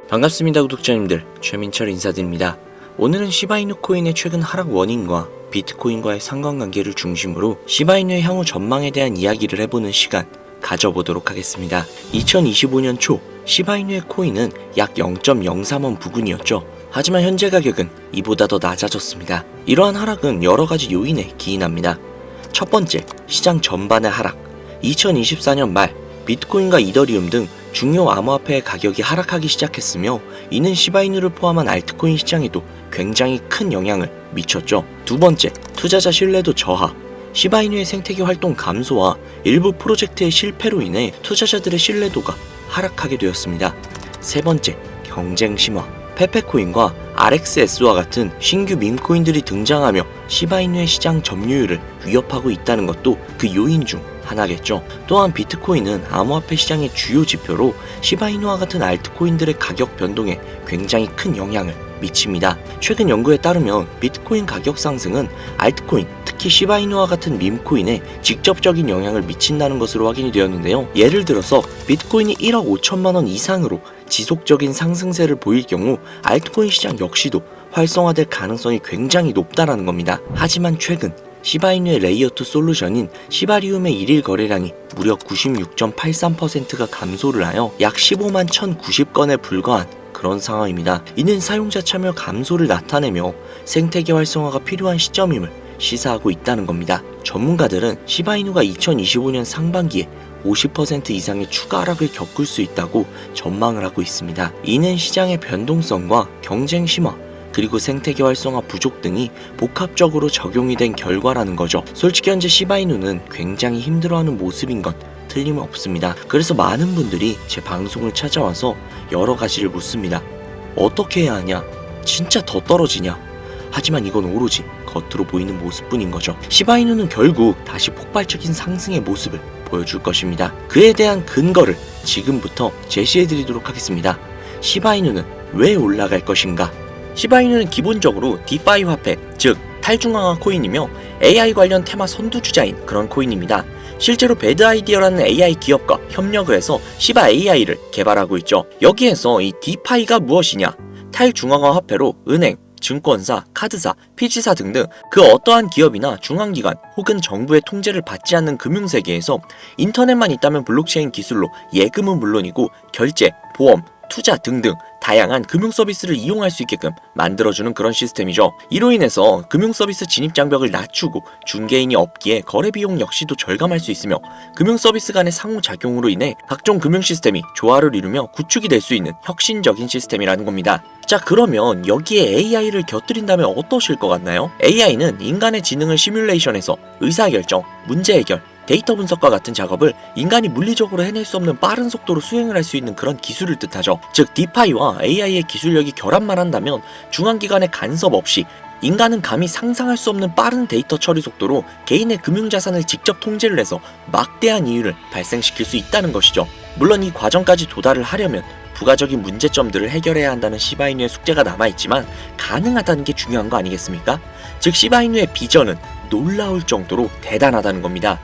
반갑습니다 구독자님들, 최민철 인사드립니다. 오늘은 시바이누 코인의 최근 하락 원인과 비트코인과의 상관관계를 중심으로 시바이누의 향후 전망에 대한 이야기를 해보는 시간 가져보도록 하겠습니다. 2025년 초 시바이누의 코인은 약 0.03원 부근이었죠. 하지만 현재 가격은 이보다 더 낮아졌습니다. 이러한 하락은 여러가지 요인에 기인합니다. 첫 번째, 시장 전반의 하락. 2024년 말 비트코인과 이더리움 등 중요 암호화폐의 가격이 하락하기 시작했으며 이는 시바이누를 포함한 알트코인 시장에도 굉장히 큰 영향을 미쳤죠. 두 번째, 투자자 신뢰도 저하. 시바이누의 생태계 활동 감소와 일부 프로젝트의 실패로 인해 투자자들의 신뢰도가 하락하게 되었습니다. 세 번째, 경쟁 심화. 페페코인과 RXS와 같은 신규 밈코인들이 등장하며 시바이누의 시장 점유율을 위협하고 있다는 것도 그 요인 중 하나겠죠. 또한 비트코인은 암호화폐 시장의 주요 지표로 시바이누와 같은 알트코인들의 가격 변동에 굉장히 큰 영향을 미칩니다. 최근 연구에 따르면 비트코인 가격 상승은 알트코인, 특히 시바이누와 같은 밈코인에 직접적인 영향을 미친다는 것으로 확인이 되었는데요. 예를 들어서 비트코인이 1억 5천만 원 이상으로 지속적인 상승세를 보일 경우 알트코인 시장 역시도 활성화될 가능성이 굉장히 높다라는 겁니다. 하지만 최근 시바이누의 레이어2 솔루션인 시바리움의 일일 거래량이 무려 96.83%가 감소를 하여 약 15만 1,090건에 불과한 그런 상황입니다. 이는 사용자 참여 감소를 나타내며 생태계 활성화가 필요한 시점임을 시사하고 있다는 겁니다. 전문가들은 시바이누가 2025년 상반기에 50% 이상의 추가 하락을 겪을 수 있다고 전망을 하고 있습니다. 이는 시장의 변동성과 경쟁 심화, 그리고 생태계 활성화 부족 등이 복합적으로 적용이 된 결과라는 거죠. 솔직히 현재 시바이누는 굉장히 힘들어하는 모습인 건 틀림없습니다. 그래서 많은 분들이 제 방송을 찾아와서 여러 가지를 묻습니다. 어떻게 해야 하냐? 진짜 더 떨어지냐? 하지만 이건 오로지 겉으로 보이는 모습뿐인 거죠. 시바이누는 결국 다시 폭발적인 상승의 모습을 보여줄 것입니다. 그에 대한 근거를 지금부터 제시해드리도록 하겠습니다. 시바이누는 왜 올라갈 것인가? 시바이누는 기본적으로 디파이 화폐, 즉 탈중앙화 코인이며 AI 관련 테마 선두주자인 그런 코인입니다. 실제로 배드 아이디어라는 AI 기업과 협력을 해서 시바 AI를 개발하고 있죠. 여기에서 이 디파이가 무엇이냐? 탈중앙화 화폐로 은행, 증권사, 카드사, 피지사 등등 그 어떠한 기업이나 중앙기관 혹은 정부의 통제를 받지 않는 금융세계에서 인터넷만 있다면 블록체인 기술로 예금은 물론이고 결제, 보험, 투자 등등 다양한 금융 서비스를 이용할 수 있게끔 만들어주는 그런 시스템이죠. 이로 인해서 금융 서비스 진입 장벽을 낮추고 중개인이 없기에 거래 비용 역시도 절감할 수 있으며 금융 서비스 간의 상호작용으로 인해 각종 금융 시스템이 조화를 이루며 구축이 될 수 있는 혁신적인 시스템이라는 겁니다. 자, 그러면 여기에 AI를 곁들인다면 어떠실 것 같나요? AI는 인간의 지능을 시뮬레이션해서 의사결정, 문제 해결, 데이터 분석과 같은 작업을 인간이 물리적으로 해낼 수 없는 빠른 속도로 수행을 할 수 있는 그런 기술을 뜻하죠. 즉 디파이와 AI의 기술력이 결합만 한다면 중앙기관의 간섭 없이 인간은 감히 상상할 수 없는 빠른 데이터 처리 속도로 개인의 금융자산을 직접 통제를 해서 막대한 이윤을 발생시킬 수 있다는 것이죠. 물론 이 과정까지 도달을 하려면 부가적인 문제점들을 해결해야 한다는 시바이누의 숙제가 남아있지만 가능하다는 게 중요한 거 아니겠습니까? 즉 시바이누의 비전은 놀라울 정도로 대단하다는 겁니다.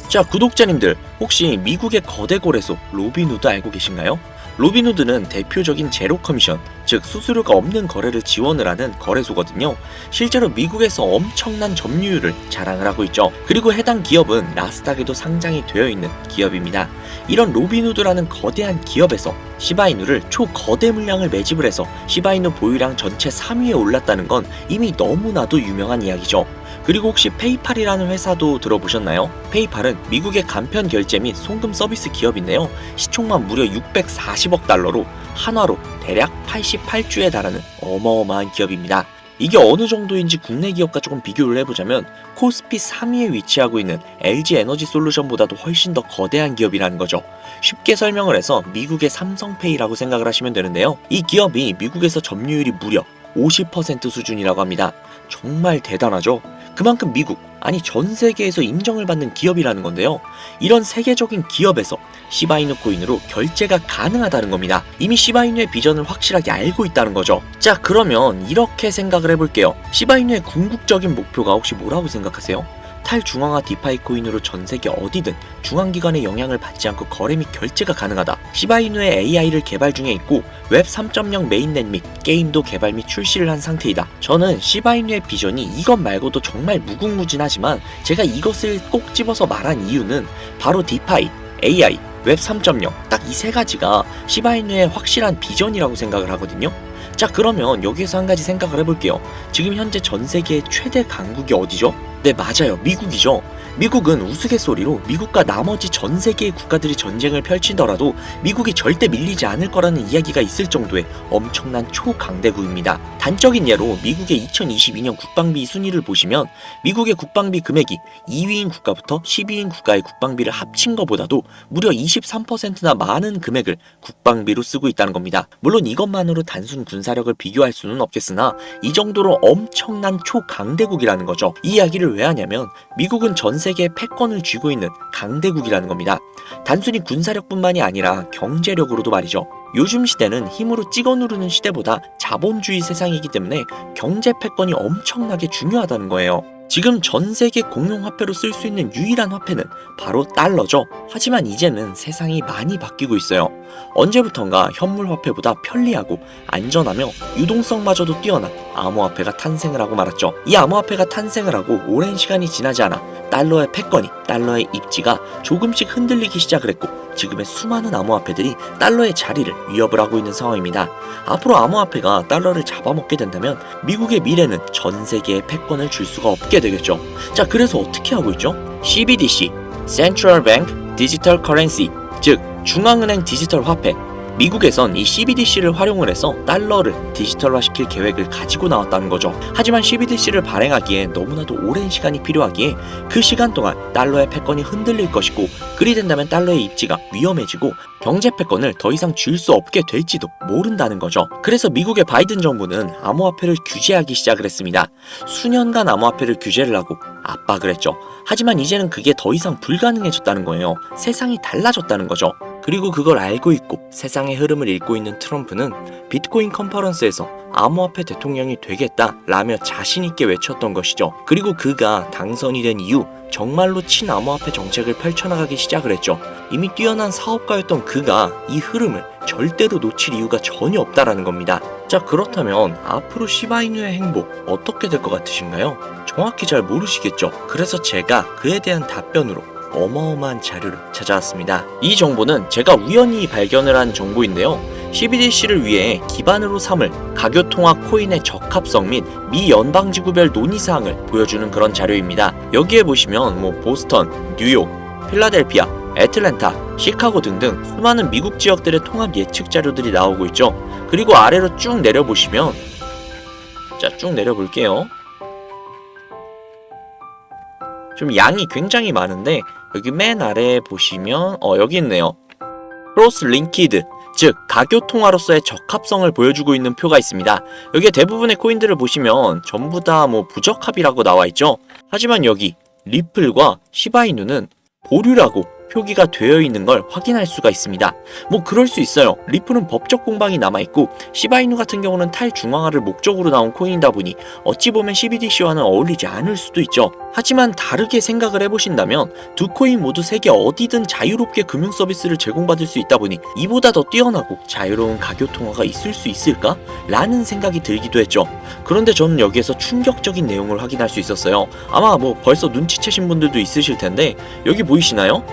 자, 구독자님들, 혹시 미국의 거대 거래소 로빈후드 알고 계신가요? 로빈후드는 대표적인 제로 커미션, 즉 수수료가 없는 거래를 지원을 하는 거래소거든요. 실제로 미국에서 엄청난 점유율을 자랑을 하고 있죠. 그리고 해당 기업은 나스닥에도 상장이 되어 있는 기업입니다. 이런 로빈후드라는 거대한 기업에서 시바이누를 초거대 물량을 매집을 해서 시바이누 보유량 전체 3위에 올랐다는 건 이미 너무나도 유명한 이야기죠. 그리고 혹시 페이팔이라는 회사도 들어보셨나요? 페이팔은 미국의 간편 결제 및 송금 서비스 기업인데요. 시총만 무려 640억 달러로 한화로 대략 88주에 달하는 어마어마한 기업입니다. 이게 어느 정도인지 국내 기업과 조금 비교를 해보자면 코스피 3위에 위치하고 있는 LG 에너지 솔루션보다도 훨씬 더 거대한 기업이라는 거죠. 쉽게 설명을 해서 미국의 삼성페이라고 생각을 하시면 되는데요. 이 기업이 미국에서 점유율이 무려 50% 수준이라고 합니다. 정말 대단하죠? 그만큼 미국, 아니 전 세계에서 인정을 받는 기업이라는 건데요. 이런 세계적인 기업에서 시바이누 코인으로 결제가 가능하다는 겁니다. 이미 시바이누의 비전을 확실하게 알고 있다는 거죠. 자, 그러면 이렇게 생각을 해볼게요. 시바이누의 궁극적인 목표가 혹시 뭐라고 생각하세요? 탈중앙화 디파이 코인으로 전세계 어디든 중앙기관의 영향을 받지 않고 거래 및 결제가 가능하다. 시바이누의 AI를 개발 중에 있고 웹 3.0 메인넷 및 게임도 개발 및 출시를 한 상태이다. 저는 시바이누의 비전이 이것 말고도 정말 무궁무진하지만 제가 이것을 꼭 집어서 말한 이유는 바로 디파이, AI, 웹 3.0 딱 이 세 가지가 시바이누의 확실한 비전이라고 생각을 하거든요. 자, 그러면 여기에서 한 가지 생각을 해볼게요. 지금 현재 전 세계의 최대 강국이 어디죠? 네, 맞아요. 미국이죠. 미국은 우스갯소리로 미국과 나머지 전 세계의 국가들이 전쟁을 펼치더라도 미국이 절대 밀리지 않을 거라는 이야기가 있을 정도의 엄청난 초강대국입니다. 단적인 예로 미국의 2022년 국방비 순위를 보시면 미국의 국방비 금액이 2위인 국가부터 10위인 국가의 국방비를 합친 것보다도 무려 23%나 많은 금액을 국방비로 쓰고 있다는 겁니다. 물론 이것만으로 단순 군사력을 비교할 수는 없겠으나 이 정도로 엄청난 초강대국이라는 거죠. 이 이야기를 왜 하냐면 미국은 전 세계의 패권을 쥐고 있는 강대국이라는 겁니다. 단순히 군사력뿐만이 아니라 경제력으로도 말이죠. 요즘 시대는 힘으로 찍어 누르는 시대보다 자본주의 세상이기 때문에 경제 패권이 엄청나게 중요하다는 거예요. 지금 전 세계 공용화폐로 쓸 수 있는 유일한 화폐는 바로 달러죠. 하지만 이제는 세상이 많이 바뀌고 있어요. 언제부턴가 현물화폐보다 편리하고 안전하며 유동성마저도 뛰어난 암호화폐가 탄생을 하고 말았죠. 이 암호화폐가 탄생을 하고 오랜 시간이 지나지 않아 달러의 패권이, 달러의 입지가 조금씩 흔들리기 시작을 했고 지금의 수많은 암호화폐들이 달러의 자리를 위협을 하고 있는 상황입니다. 앞으로 암호화폐가 달러를 잡아먹게 된다면 미국의 미래는 전 세계에 패권을 줄 수가 없게 되겠죠. 자, 그래서 어떻게 하고 있죠? CBDC, Central Bank Digital Currency, 즉 중앙은행 디지털 화폐. 미국에선 이 CBDC를 활용을 해서 달러를 디지털화시킬 계획을 가지고 나왔다는 거죠. 하지만 CBDC를 발행하기에 너무나도 오랜 시간이 필요하기에 그 시간 동안 달러의 패권이 흔들릴 것이고 그리 된다면 달러의 입지가 위험해지고 경제 패권을 더 이상 줄 수 없게 될지도 모른다는 거죠. 그래서 미국의 바이든 정부는 암호화폐를 규제하기 시작을 했습니다. 수년간 암호화폐를 규제를 하고 압박을 했죠. 하지만 이제는 그게 더 이상 불가능해졌다는 거예요. 세상이 달라졌다는 거죠. 그리고 그걸 알고 있고 세상의 흐름을 읽고 있는 트럼프는 비트코인 컨퍼런스에서 암호화폐 대통령이 되겠다라며 자신있게 외쳤던 것이죠. 그리고 그가 당선이 된 이후 정말로 친암호화폐 정책을 펼쳐나가기 시작을 했죠. 이미 뛰어난 사업가였던 그가 이 흐름을 절대로 놓칠 이유가 전혀 없다라는 겁니다. 자, 그렇다면 앞으로 시바이누의 행보 어떻게 될 것 같으신가요? 정확히 잘 모르시겠죠? 그래서 제가 그에 대한 답변으로 어마어마한 자료를 찾아왔습니다. 이 정보는 제가 우연히 발견을 한 정보인데요. CBDC를 위해 기반으로 삼을 가교통화 코인의 적합성 및 미 연방지구별 논의사항을 보여주는 그런 자료입니다. 여기에 보시면 보스턴, 뉴욕, 필라델피아, 애틀랜타, 시카고 등등 수많은 미국 지역들의 통합 예측 자료들이 나오고 있죠. 그리고 아래로 쭉 내려보시면 쭉 내려볼게요. 좀 양이 굉장히 많은데 여기 맨 아래에 보시면 여기 있네요. 크로스 링키드, 즉 가교통화로서의 적합성을 보여주고 있는 표가 있습니다. 여기에 대부분의 코인들을 보시면 전부 다 부적합이라고 나와 있죠. 하지만 여기 리플과 시바이누는 보류라고 표기가 되어 있는 걸 확인할 수가 있습니다. 그럴 수 있어요. 리플은 법적 공방이 남아있고 시바이누 같은 경우는 탈중앙화를 목적으로 나온 코인이다 보니 어찌 보면 CBDC와는 어울리지 않을 수도 있죠. 하지만 다르게 생각을 해보신다면 두 코인 모두 세계 어디든 자유롭게 금융 서비스를 제공받을 수 있다 보니 이보다 더 뛰어나고 자유로운 가교통화가 있을 수 있을까? 라는 생각이 들기도 했죠. 그런데 저는 여기에서 충격적인 내용을 확인할 수 있었어요. 아마 벌써 눈치채신 분들도 있으실 텐데 여기 보이시나요?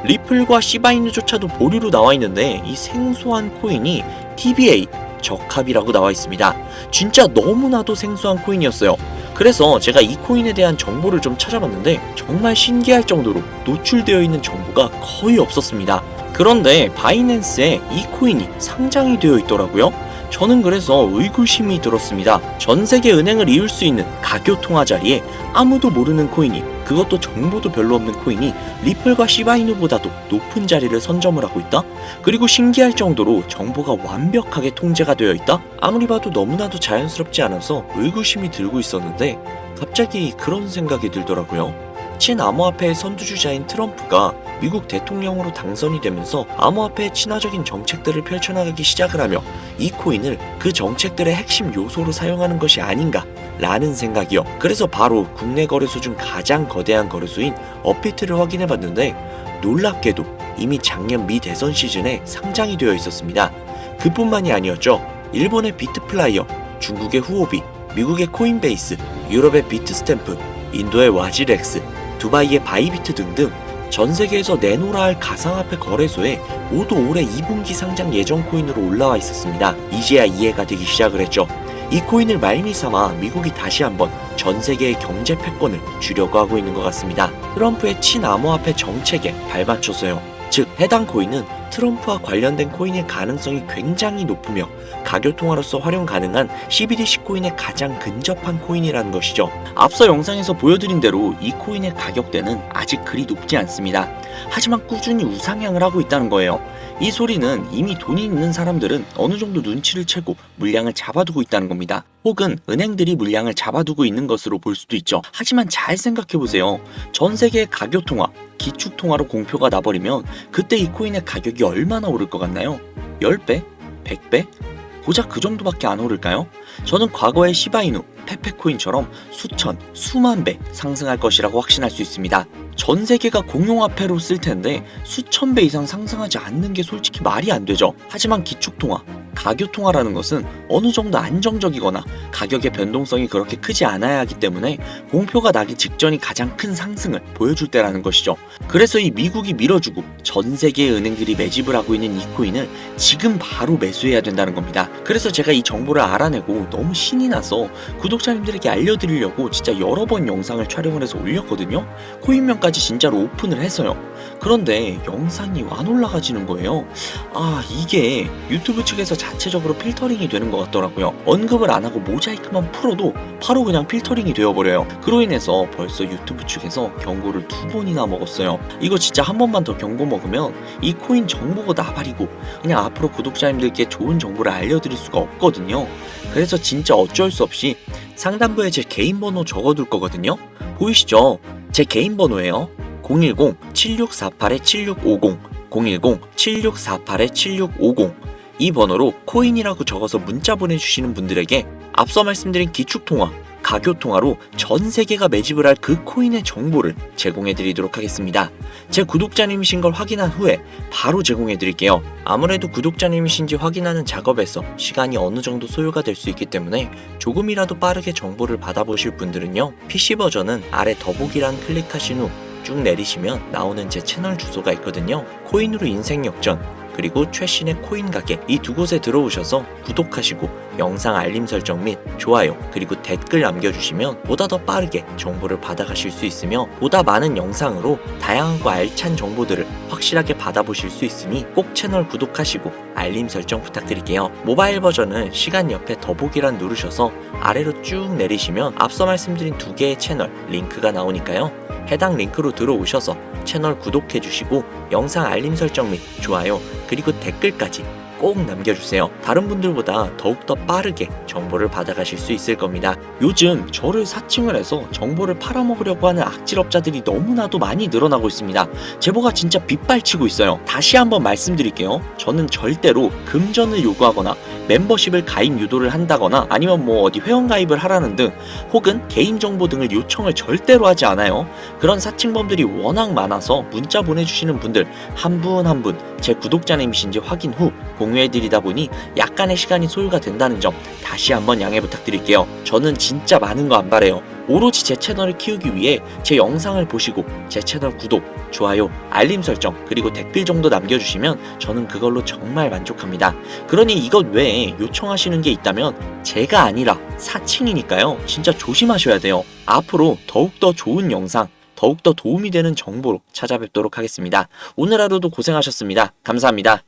리플과 시바이누조차도 보류로 나와 있는데 이 생소한 코인이 TBA 적합이라고 나와 있습니다. 진짜 너무나도 생소한 코인이었어요. 그래서 제가 이 코인에 대한 정보를 좀 찾아봤는데 정말 신기할 정도로 노출되어 있는 정보가 거의 없었습니다. 그런데 바이낸스에 이 코인이 상장이 되어 있더라고요. 저는 그래서 의구심이 들었습니다. 전 세계 은행을 이을 수 있는 가교통화 자리에 아무도 모르는 코인이, 그것도 정보도 별로 없는 코인이 리플과 시바이누보다도 높은 자리를 선점을 하고 있다? 그리고 신기할 정도로 정보가 완벽하게 통제가 되어 있다? 아무리 봐도 너무나도 자연스럽지 않아서 의구심이 들고 있었는데 갑자기 그런 생각이 들더라고요. 친암호화폐의 선두주자인 트럼프가 미국 대통령으로 당선이 되면서 암호화폐의 친화적인 정책들을 펼쳐나가기 시작을 하며 이 코인을 그 정책들의 핵심 요소로 사용하는 것이 아닌가 라는 생각이요. 그래서 바로 국내 거래소 중 가장 거대한 거래소인 업비트를 확인해봤는데 놀랍게도 이미 작년 미 대선 시즌에 상장이 되어 있었습니다. 그뿐만이 아니었죠. 일본의 비트플라이어, 중국의 후오비, 미국의 코인베이스, 유럽의 비트스탬프, 인도의 와지렉스, 두바이의 바이비트 등등 전 세계에서 내놓으라 할 가상화폐 거래소에 모두 올해 2분기 상장 예정 코인으로 올라와 있었습니다. 이제야 이해가 되기 시작을 했죠. 이 코인을 말미삼아 미국이 다시 한번 전 세계의 경제 패권을 주려고 하고 있는 것 같습니다. 트럼프의 친암호화폐 정책에 발맞춰서요. 즉 해당 코인은 트럼프와 관련된 코인일 가능성이 굉장히 높으며 가교통화로서 활용 가능한 CBDC 코인에 가장 근접한 코인이라는 것이죠. 앞서 영상에서 보여드린 대로 이 코인의 가격대는 아직 그리 높지 않습니다. 하지만 꾸준히 우상향을 하고 있다는 거예요. 이 소리는 이미 돈이 있는 사람들은 어느 정도 눈치를 채고 물량을 잡아두고 있다는 겁니다. 혹은 은행들이 물량을 잡아두고 있는 것으로 볼 수도 있죠. 하지만 잘 생각해보세요. 전 세계의 가교통화, 기축통화로 공표가 나버리면 그때 이 코인의 가격이 얼마나 오를 것 같나요? 10배? 100배? 고작 그 정도밖에 안 오를까요? 저는 과거의 시바이누, 페페코인처럼 수천, 수만 배 상승할 것이라고 확신할 수 있습니다. 전 세계가 공용화폐로 쓸 텐데 수천 배 이상 상승하지 않는 게 솔직히 말이 안 되죠. 하지만 기축통화, 가교통화라는 것은 어느 정도 안정적이거나 가격의 변동성이 그렇게 크지 않아야 하기 때문에 공표가 나기 직전이 가장 큰 상승을 보여줄 때라는 것이죠. 그래서 이 미국이 밀어주고 전 세계의 은행들이 매집을 하고 있는 이 코인을 지금 바로 매수해야 된다는 겁니다. 그래서 제가 이 정보를 알아내고 너무 신이 나서 구독자님들에게 알려드리려고 진짜 여러 번 영상을 촬영을 해서 올렸거든요. 코인명까지 진짜로 오픈을 해서요. 그런데 영상이 안 올라가지는 거예요. 이게 유튜브 측에서 자체적으로 필터링이 되는 것 같더라고요. 언급을 안 하고 모자이크만 풀어도 바로 그냥 필터링이 되어버려요. 그로 인해서 벌써 유튜브 측에서 경고를 2번이나 먹었어요. 이거 진짜 한 번만 더 경고 먹으면 이 코인 정보가 나발이고 그냥 앞으로 구독자님들께 좋은 정보를 알려드릴 수가 없거든요. 그래서 진짜 어쩔 수 없이 상단부에 제 개인 번호 적어둘 거거든요. 보이시죠? 제 개인 번호예요. 010-7648-7650 010-7648-7650 이 번호로 코인이라고 적어서 문자 보내주시는 분들에게 앞서 말씀드린 기축통화, 가교통화로 전 세계가 매집을 할 그 코인의 정보를 제공해드리도록 하겠습니다. 제 구독자님이신 걸 확인한 후에 바로 제공해드릴게요. 아무래도 구독자님이신지 확인하는 작업에서 시간이 어느 정도 소요가 될 수 있기 때문에 조금이라도 빠르게 정보를 받아보실 분들은요. PC 버전은 아래 더보기란 클릭하신 후 쭉 내리시면 나오는 제 채널 주소가 있거든요. 코인으로 인생 역전 그리고 최신의 코인 가게 이 두 곳에 들어오셔서 구독하시고 영상 알림 설정 및 좋아요 그리고 댓글 남겨주시면 보다 더 빠르게 정보를 받아가실 수 있으며 보다 많은 영상으로 다양하고 알찬 정보들을 확실하게 받아보실 수 있으니 꼭 채널 구독하시고 알림 설정 부탁드릴게요. 모바일 버전은 시간 옆에 더보기란 누르셔서 아래로 쭉 내리시면 앞서 말씀드린 두 개의 채널 링크가 나오니까요. 해당 링크로 들어오셔서 채널 구독해주시고 영상 알림 설정 및 좋아요 그리고 댓글까지 꼭 남겨주세요. 다른 분들보다 더욱더 빠르게 정보를 받아가실 수 있을 겁니다. 요즘 저를 사칭을 해서 정보를 팔아먹으려고 하는 악질업자들이 너무나도 많이 늘어나고 있습니다. 제보가 진짜 빗발치고 있어요. 다시 한번 말씀드릴게요. 저는 절대로 금전을 요구하거나 멤버십을 가입 유도를 한다거나 아니면 어디 회원가입을 하라는 등 혹은 개인정보 등을 요청을 절대로 하지 않아요. 그런 사칭범들이 워낙 많아서 문자 보내주시는 분들 한 분 한 분 제 구독자님이신지 확인 후 공유해드리다 보니 약간의 시간이 소요가 된다는 점 다시 한번 양해 부탁드릴게요. 저는 진짜 많은 거 안 바래요. 오로지 제 채널을 키우기 위해 제 영상을 보시고 제 채널 구독, 좋아요, 알림 설정 그리고 댓글 정도 남겨주시면 저는 그걸로 정말 만족합니다. 그러니 이것 외에 요청하시는 게 있다면 제가 아니라 사칭이니까요. 진짜 조심하셔야 돼요. 앞으로 더욱더 좋은 영상 더욱더 도움이 되는 정보로 찾아뵙도록 하겠습니다. 오늘 하루도 고생하셨습니다. 감사합니다.